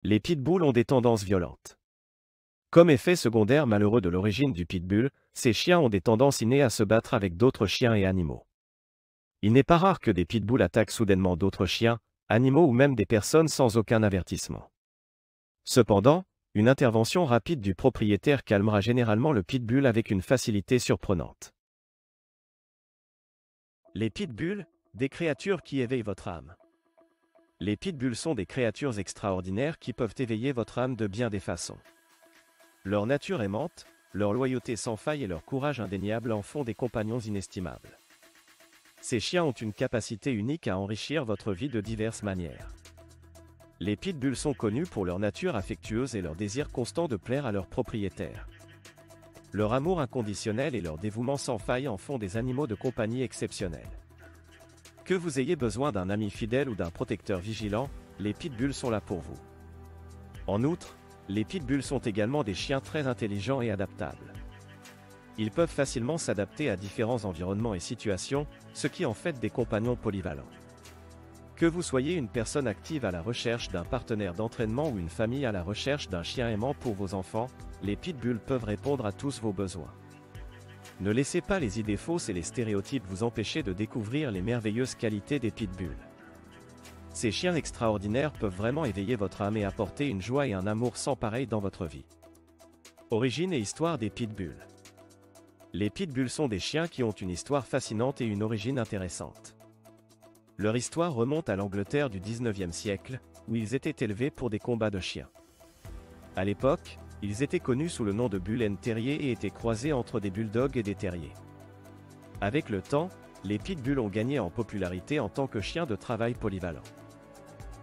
Les pitbulls ont des tendances violentes. Comme effet secondaire malheureux de l'origine du pitbull, ces chiens ont des tendances innées à se battre avec d'autres chiens et animaux. Il n'est pas rare que des pitbulls attaquent soudainement d'autres chiens, animaux ou même des personnes sans aucun avertissement. Cependant, une intervention rapide du propriétaire calmera généralement le pitbull avec une facilité surprenante. Les pitbulls, des créatures qui éveillent votre âme. Les pitbulls sont des créatures extraordinaires qui peuvent éveiller votre âme de bien des façons. Leur nature aimante, leur loyauté sans faille et leur courage indéniable en font des compagnons inestimables. Ces chiens ont une capacité unique à enrichir votre vie de diverses manières. Les pitbulls sont connus pour leur nature affectueuse et leur désir constant de plaire à leurs propriétaires. Leur amour inconditionnel et leur dévouement sans faille en font des animaux de compagnie exceptionnels. Que vous ayez besoin d'un ami fidèle ou d'un protecteur vigilant, les pitbulls sont là pour vous. En outre, les pitbulls sont également des chiens très intelligents et adaptables. Ils peuvent facilement s'adapter à différents environnements et situations, ce qui en fait des compagnons polyvalents. Que vous soyez une personne active à la recherche d'un partenaire d'entraînement ou une famille à la recherche d'un chien aimant pour vos enfants, les pitbulls peuvent répondre à tous vos besoins. Ne laissez pas les idées fausses et les stéréotypes vous empêcher de découvrir les merveilleuses qualités des pitbulls. Ces chiens extraordinaires peuvent vraiment éveiller votre âme et apporter une joie et un amour sans pareil dans votre vie. Origine et histoire des pitbulls. Les pitbulls sont des chiens qui ont une histoire fascinante et une origine intéressante. Leur histoire remonte à l'Angleterre du 19e siècle, où ils étaient élevés pour des combats de chiens. À l'époque, ils étaient connus sous le nom de Bull Terrier et étaient croisés entre des bulldogs et des terriers. Avec le temps, les pitbulls ont gagné en popularité en tant que chiens de travail polyvalents.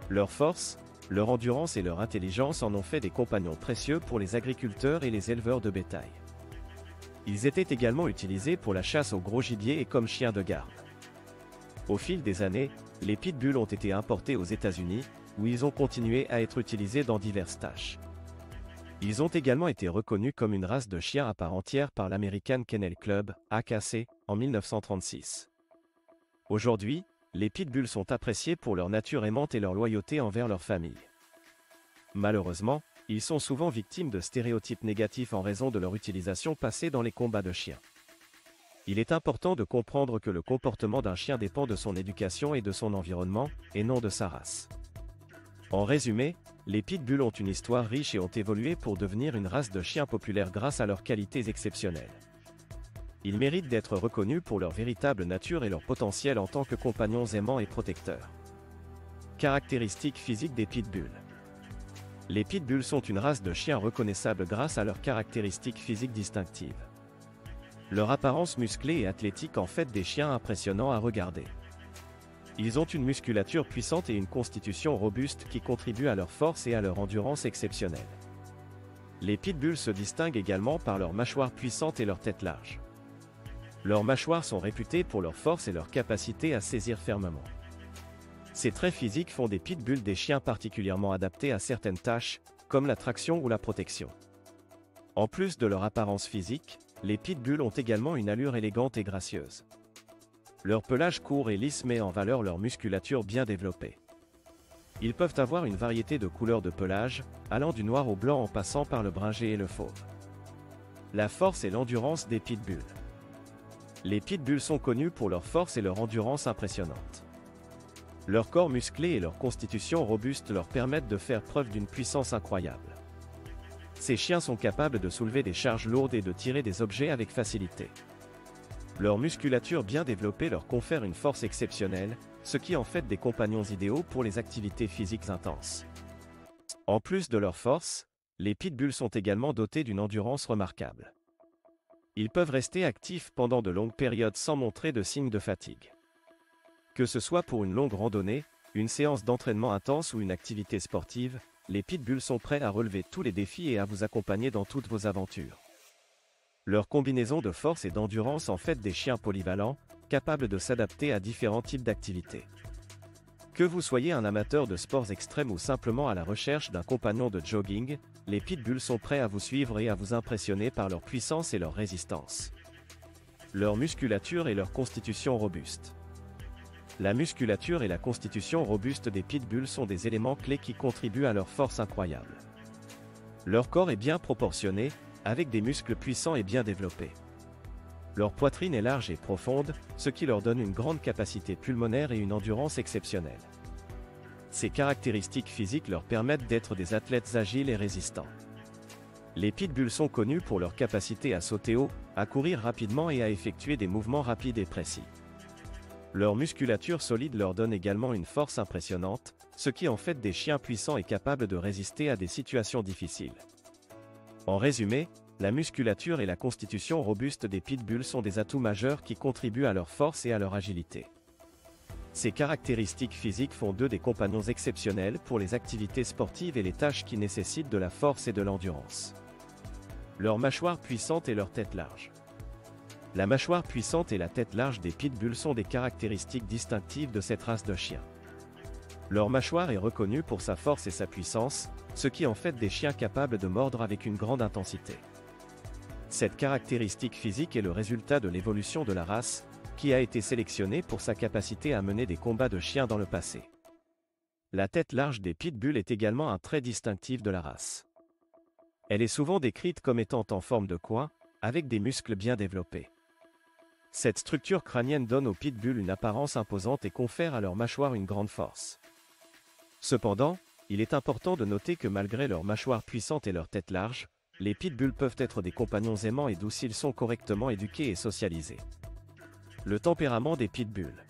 Leur force, leur endurance et leur intelligence en ont fait des compagnons précieux pour les agriculteurs et les éleveurs de bétail. Ils étaient également utilisés pour la chasse au gros gibier et comme chiens de garde. Au fil des années, les pitbulls ont été importés aux États-Unis, où ils ont continué à être utilisés dans diverses tâches. Ils ont également été reconnus comme une race de chiens à part entière par l'American Kennel Club, AKC, en 1936. Aujourd'hui, les pitbulls sont appréciés pour leur nature aimante et leur loyauté envers leur famille. Malheureusement, ils sont souvent victimes de stéréotypes négatifs en raison de leur utilisation passée dans les combats de chiens. Il est important de comprendre que le comportement d'un chien dépend de son éducation et de son environnement, et non de sa race. En résumé, les pitbulls ont une histoire riche et ont évolué pour devenir une race de chiens populaire grâce à leurs qualités exceptionnelles. Ils méritent d'être reconnus pour leur véritable nature et leur potentiel en tant que compagnons aimants et protecteurs. Caractéristiques physiques des pitbulls. Les pitbulls sont une race de chiens reconnaissable grâce à leurs caractéristiques physiques distinctives. Leur apparence musclée et athlétique en fait des chiens impressionnants à regarder. Ils ont une musculature puissante et une constitution robuste qui contribuent à leur force et à leur endurance exceptionnelle. Les pitbulls se distinguent également par leur mâchoire puissante et leur tête large. Leurs mâchoires sont réputées pour leur force et leur capacité à saisir fermement. Ces traits physiques font des pitbulls des chiens particulièrement adaptés à certaines tâches, comme la traction ou la protection. En plus de leur apparence physique, les pitbulls ont également une allure élégante et gracieuse. Leur pelage court et lisse met en valeur leur musculature bien développée. Ils peuvent avoir une variété de couleurs de pelage, allant du noir au blanc en passant par le bringé et le fauve. La force et l'endurance des pitbulls. Les pitbulls sont connus pour leur force et leur endurance impressionnantes. Leur corps musclé et leur constitution robuste leur permettent de faire preuve d'une puissance incroyable. Ces chiens sont capables de soulever des charges lourdes et de tirer des objets avec facilité. Leur musculature bien développée leur confère une force exceptionnelle, ce qui en fait des compagnons idéaux pour les activités physiques intenses. En plus de leur force, les pitbulls sont également dotés d'une endurance remarquable. Ils peuvent rester actifs pendant de longues périodes sans montrer de signes de fatigue. Que ce soit pour une longue randonnée, une séance d'entraînement intense ou une activité sportive, les pitbulls sont prêts à relever tous les défis et à vous accompagner dans toutes vos aventures. Leur combinaison de force et d'endurance en fait des chiens polyvalents, capables de s'adapter à différents types d'activités. Que vous soyez un amateur de sports extrêmes ou simplement à la recherche d'un compagnon de jogging, les pitbulls sont prêts à vous suivre et à vous impressionner par leur puissance et leur résistance. Leur musculature et leur constitution robuste. La musculature et la constitution robuste des pitbulls sont des éléments clés qui contribuent à leur force incroyable. Leur corps est bien proportionné, avec des muscles puissants et bien développés. Leur poitrine est large et profonde, ce qui leur donne une grande capacité pulmonaire et une endurance exceptionnelle. Ces caractéristiques physiques leur permettent d'être des athlètes agiles et résistants. Les pitbulls sont connus pour leur capacité à sauter haut, à courir rapidement et à effectuer des mouvements rapides et précis. Leur musculature solide leur donne également une force impressionnante, ce qui en fait des chiens puissants et capables de résister à des situations difficiles. En résumé, la musculature et la constitution robuste des pitbulls sont des atouts majeurs qui contribuent à leur force et à leur agilité. Ces caractéristiques physiques font d'eux des compagnons exceptionnels pour les activités sportives et les tâches qui nécessitent de la force et de l'endurance. Leur mâchoire puissante et leur tête large. La mâchoire puissante et la tête large des pitbulls sont des caractéristiques distinctives de cette race de chiens. Leur mâchoire est reconnue pour sa force et sa puissance, ce qui en fait des chiens capables de mordre avec une grande intensité. Cette caractéristique physique est le résultat de l'évolution de la race, qui a été sélectionnée pour sa capacité à mener des combats de chiens dans le passé. La tête large des pitbulls est également un trait distinctif de la race. Elle est souvent décrite comme étant en forme de coin, avec des muscles bien développés. Cette structure crânienne donne aux pitbulls une apparence imposante et confère à leur mâchoire une grande force. Cependant, il est important de noter que malgré leur mâchoire puissante et leur tête large, les pitbulls peuvent être des compagnons aimants et doux s'ils sont correctement éduqués et socialisés. Le tempérament des pitbulls.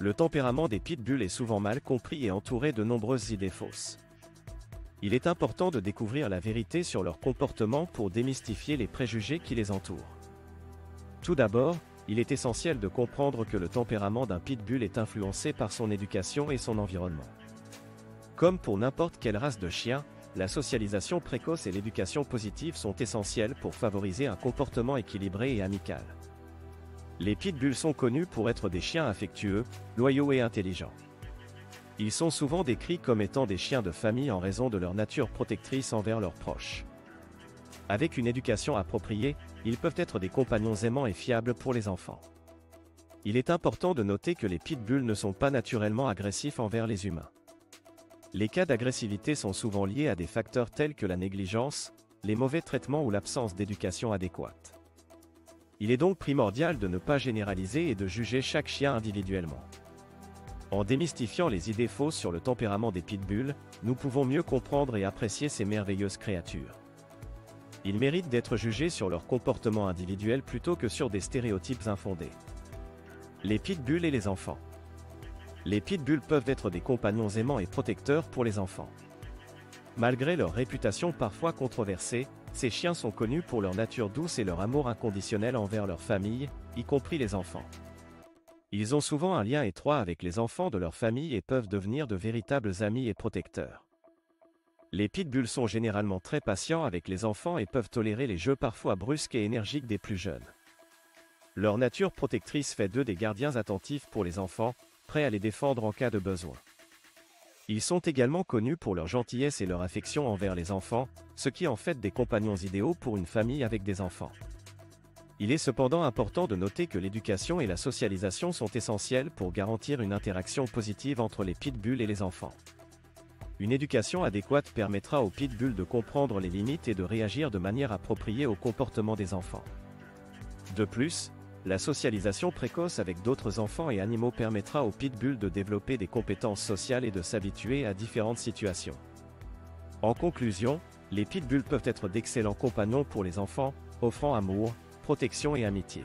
Le tempérament des pitbulls est souvent mal compris et entouré de nombreuses idées fausses. Il est important de découvrir la vérité sur leur comportement pour démystifier les préjugés qui les entourent. Tout d'abord, il est essentiel de comprendre que le tempérament d'un pitbull est influencé par son éducation et son environnement. Comme pour n'importe quelle race de chien, la socialisation précoce et l'éducation positive sont essentielles pour favoriser un comportement équilibré et amical. Les pitbulls sont connus pour être des chiens affectueux, loyaux et intelligents. Ils sont souvent décrits comme étant des chiens de famille en raison de leur nature protectrice envers leurs proches. Avec une éducation appropriée, ils peuvent être des compagnons aimants et fiables pour les enfants. Il est important de noter que les pitbulls ne sont pas naturellement agressifs envers les humains. Les cas d'agressivité sont souvent liés à des facteurs tels que la négligence, les mauvais traitements ou l'absence d'éducation adéquate. Il est donc primordial de ne pas généraliser et de juger chaque chien individuellement. En démystifiant les idées fausses sur le tempérament des pitbulls, nous pouvons mieux comprendre et apprécier ces merveilleuses créatures. Ils méritent d'être jugés sur leur comportement individuel plutôt que sur des stéréotypes infondés. Les pitbulls et les enfants. Les pitbulls peuvent être des compagnons aimants et protecteurs pour les enfants. Malgré leur réputation parfois controversée, ces chiens sont connus pour leur nature douce et leur amour inconditionnel envers leur famille, y compris les enfants. Ils ont souvent un lien étroit avec les enfants de leur famille et peuvent devenir de véritables amis et protecteurs. Les pitbulls sont généralement très patients avec les enfants et peuvent tolérer les jeux parfois brusques et énergiques des plus jeunes. Leur nature protectrice fait d'eux des gardiens attentifs pour les enfants, prêts à les défendre en cas de besoin. Ils sont également connus pour leur gentillesse et leur affection envers les enfants, ce qui en fait des compagnons idéaux pour une famille avec des enfants. Il est cependant important de noter que l'éducation et la socialisation sont essentielles pour garantir une interaction positive entre les pitbulls et les enfants. Une éducation adéquate permettra aux pitbulls de comprendre les limites et de réagir de manière appropriée au comportement des enfants. De plus, la socialisation précoce avec d'autres enfants et animaux permettra aux pitbulls de développer des compétences sociales et de s'habituer à différentes situations. En conclusion, les pitbulls peuvent être d'excellents compagnons pour les enfants, offrant amour, protection et amitié.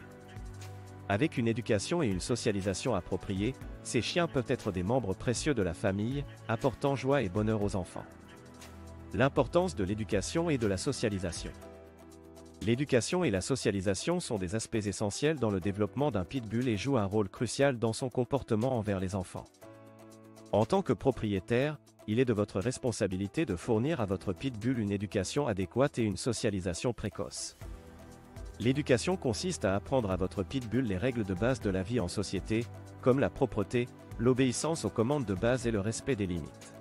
Avec une éducation et une socialisation appropriées, ces chiens peuvent être des membres précieux de la famille, apportant joie et bonheur aux enfants. L'importance de l'éducation et de la socialisation. L'éducation et la socialisation sont des aspects essentiels dans le développement d'un pitbull et jouent un rôle crucial dans son comportement envers les enfants. En tant que propriétaire, il est de votre responsabilité de fournir à votre pitbull une éducation adéquate et une socialisation précoce. L'éducation consiste à apprendre à votre pitbull les règles de base de la vie en société, comme la propreté, l'obéissance aux commandes de base et le respect des limites.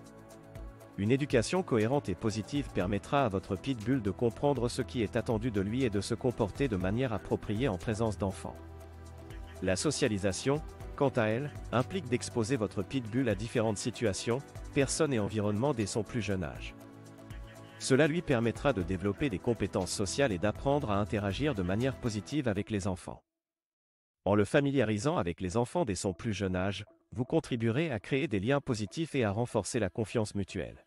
Une éducation cohérente et positive permettra à votre pitbull de comprendre ce qui est attendu de lui et de se comporter de manière appropriée en présence d'enfants. La socialisation, quant à elle, implique d'exposer votre pitbull à différentes situations, personnes et environnements dès son plus jeune âge. Cela lui permettra de développer des compétences sociales et d'apprendre à interagir de manière positive avec les enfants. En le familiarisant avec les enfants dès son plus jeune âge, vous contribuerez à créer des liens positifs et à renforcer la confiance mutuelle.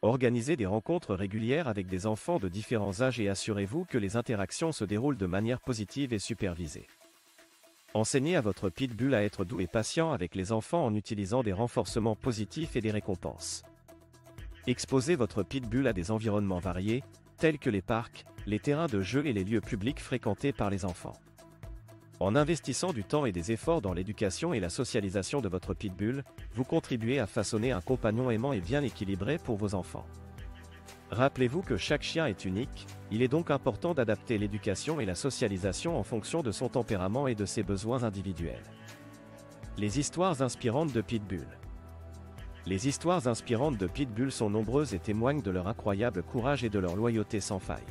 Organisez des rencontres régulières avec des enfants de différents âges et assurez-vous que les interactions se déroulent de manière positive et supervisée. Enseignez à votre pitbull à être doux et patient avec les enfants en utilisant des renforcements positifs et des récompenses. Exposez votre pitbull à des environnements variés, tels que les parcs, les terrains de jeu et les lieux publics fréquentés par les enfants. En investissant du temps et des efforts dans l'éducation et la socialisation de votre pitbull, vous contribuez à façonner un compagnon aimant et bien équilibré pour vos enfants. Rappelez-vous que chaque chien est unique, il est donc important d'adapter l'éducation et la socialisation en fonction de son tempérament et de ses besoins individuels. Les histoires inspirantes de pitbull. Les histoires inspirantes de pitbull sont nombreuses et témoignent de leur incroyable courage et de leur loyauté sans faille.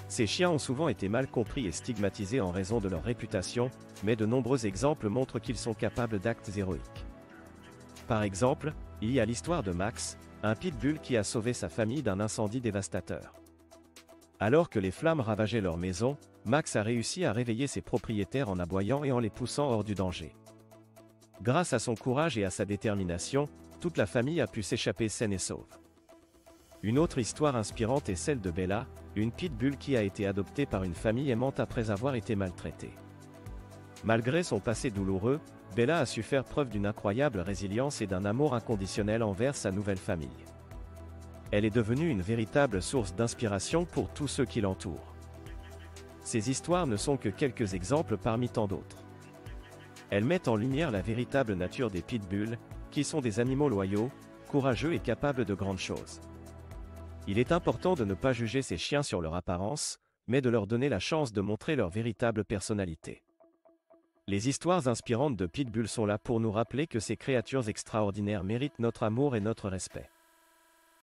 Ces chiens ont souvent été mal compris et stigmatisés en raison de leur réputation, mais de nombreux exemples montrent qu'ils sont capables d'actes héroïques. Par exemple, il y a l'histoire de Max, un pitbull qui a sauvé sa famille d'un incendie dévastateur. Alors que les flammes ravageaient leur maison, Max a réussi à réveiller ses propriétaires en aboyant et en les poussant hors du danger. Grâce à son courage et à sa détermination, toute la famille a pu s'échapper saine et sauve. Une autre histoire inspirante est celle de Bella, une pitbull qui a été adoptée par une famille aimante après avoir été maltraitée. Malgré son passé douloureux, Bella a su faire preuve d'une incroyable résilience et d'un amour inconditionnel envers sa nouvelle famille. Elle est devenue une véritable source d'inspiration pour tous ceux qui l'entourent. Ces histoires ne sont que quelques exemples parmi tant d'autres. Elles mettent en lumière la véritable nature des pitbulls, qui sont des animaux loyaux, courageux et capables de grandes choses. Il est important de ne pas juger ces chiens sur leur apparence, mais de leur donner la chance de montrer leur véritable personnalité. Les histoires inspirantes de pitbull sont là pour nous rappeler que ces créatures extraordinaires méritent notre amour et notre respect.